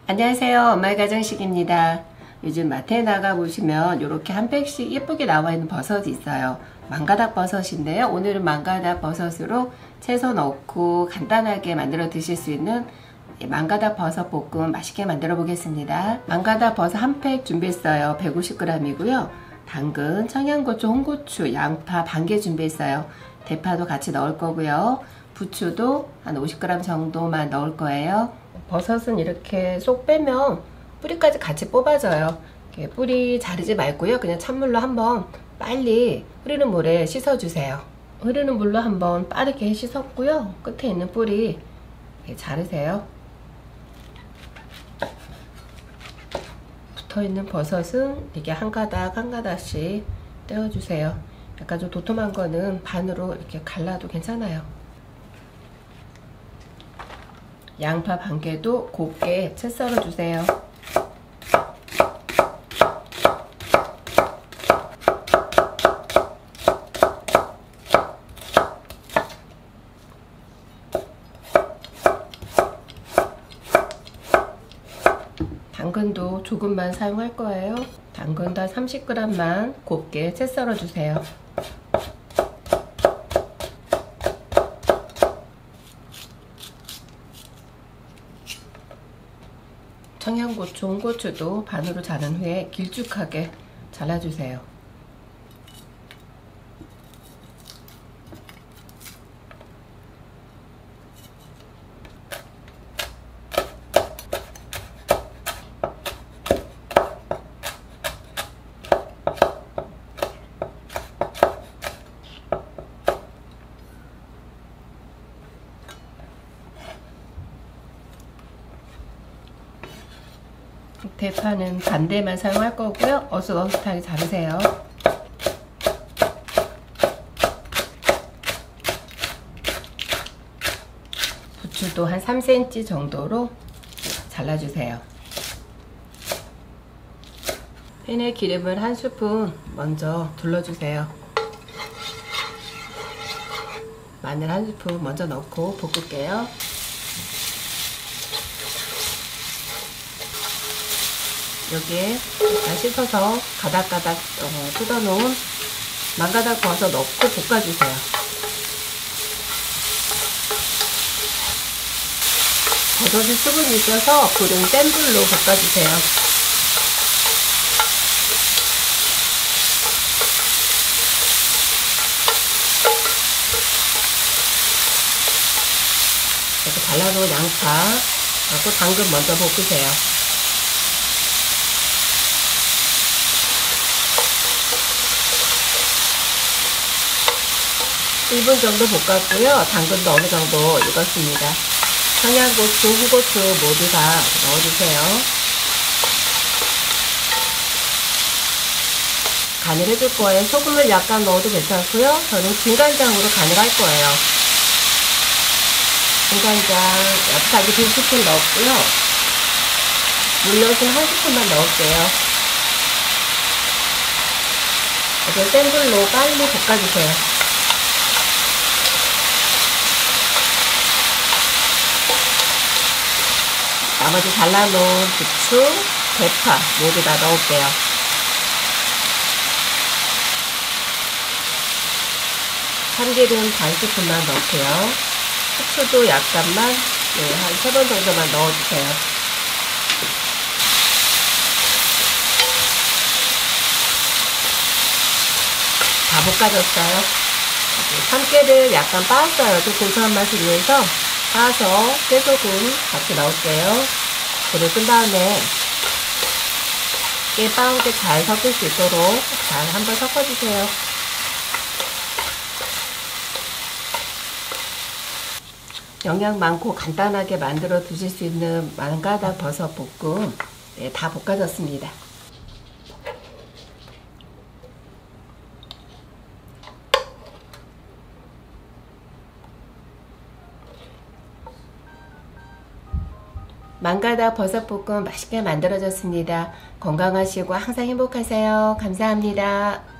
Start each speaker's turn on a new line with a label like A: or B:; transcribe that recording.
A: 안녕하세요. 엄마의 가정식입니다. 요즘 마트에 나가 보시면 이렇게 한 팩씩 예쁘게 나와 있는 버섯이 있어요. 망가닥 버섯인데요. 오늘은 망가닥 버섯으로 채소 넣고 간단하게 만들어 드실 수 있는 망가닥 버섯 볶음 맛있게 만들어 보겠습니다. 망가닥 버섯 한 팩 준비했어요. 150g이고요. 당근, 청양고추, 홍고추, 양파 반 개 준비했어요. 대파도 같이 넣을 거고요. 부추도 한 50g 정도만 넣을 거예요. 버섯은 이렇게 쏙 빼면 뿌리까지 같이 뽑아져요. 이렇게 뿌리 자르지 말고요. 그냥 찬물로 한번 빨리 흐르는 물에 씻어주세요. 흐르는 물로 한번 빠르게 씻었고요. 끝에 있는 뿌리 자르세요. 붙어있는 버섯은 이게 한 가닥 한 가닥씩 떼어주세요. 약간 좀 도톰한 거는 반으로 이렇게 갈라도 괜찮아요. 양파 반 개도 곱게 채 썰어 주세요. 당근도 조금만 사용할 거예요. 당근도 한 30g만 곱게 채 썰어 주세요. 청양고추, 홍고추도 반으로 자른 후에 길쭉하게 잘라주세요. 대파는 반대만 사용할 거고요. 어슷어슷하게 자르세요. 부추도 한 3cm 정도로 잘라주세요. 팬에 기름을 한 스푼 먼저 둘러주세요. 마늘 한 스푼 먼저 넣고 볶을게요. 여기에 씻어서 가닥가닥 뜯어놓은 망가닥 버섯 넣고 볶아주세요. 버섯에 수분이 있어서 불은 센 불로 볶아주세요. 이렇게 잘라놓은 양파 하고 당근 먼저 볶으세요. 1분 정도 볶았고요. 당근도 어느 정도 익었습니다. 청양고추, 홍고추 모두 다 넣어주세요. 간을 해줄 거예요. 소금을 약간 넣어도 괜찮고요. 저는 진간장으로 간을 할 거예요. 진간장 얇게 2스푼 넣었고요. 물엿은 1스푼만 넣을게요. 이렇게 센 불로 빨리 볶아주세요. 나머지 잘라놓은 부추, 대파 모두 다 넣을게요. 참기름 반 스푼만 넣을게요. 후추도 약간만, 한 3번 정도만 넣어주세요. 다 볶아졌어요. 참깨를 약간 빻았어요. 좀 고소한 맛을 위해서 빻아서 깨소금 같이 넣을게요. 불을 끈 다음에 깨 빻은 게 잘 섞일 수 있도록 잘 한번 섞어주세요. 영양 많고 간단하게 만들어 드실 수 있는 망가닥 버섯 볶음 다 볶아졌습니다. 망가닥 버섯볶음 맛있게 만들어졌습니다. 건강하시고 항상 행복하세요. 감사합니다.